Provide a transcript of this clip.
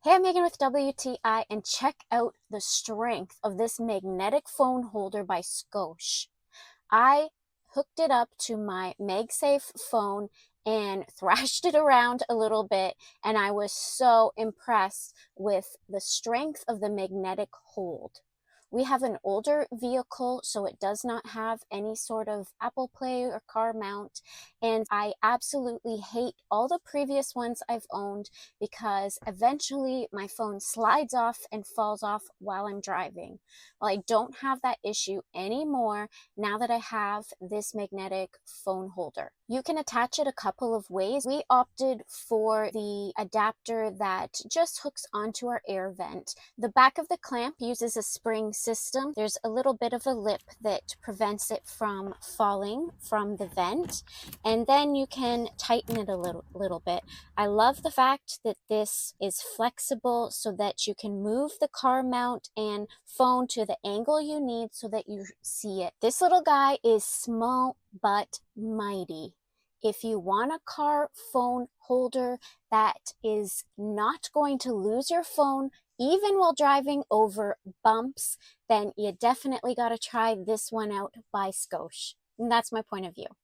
Hey, I'm Megan with WTI, and check out the strength of this magnetic phone holder by Scosche. I hooked it up to my MagSafe phone and thrashed it around a little bit, and I was so impressed with the strength of the magnetic hold. We have an older vehicle, so it does not have any sort of Apple Play or car mount, and I absolutely hate all the previous ones I've owned because eventually my phone slides off and falls off while I'm driving. Well, I don't have that issue anymore now that I have this magnetic phone holder. You can attach it a couple of ways. We opted for the adapter that just hooks onto our air vent. The back of the clamp uses a spring system. There's a little bit of a lip that prevents it from falling from the vent, and then you can tighten it a little bit. I love the fact that this is flexible so that you can move the car mount and phone to the angle you need so that you see it. This little guy is small but mighty. If you want a car phone holder that is not going to lose your phone even while driving over bumps, then you definitely got to try this one out by Scosche. And that's my point of view.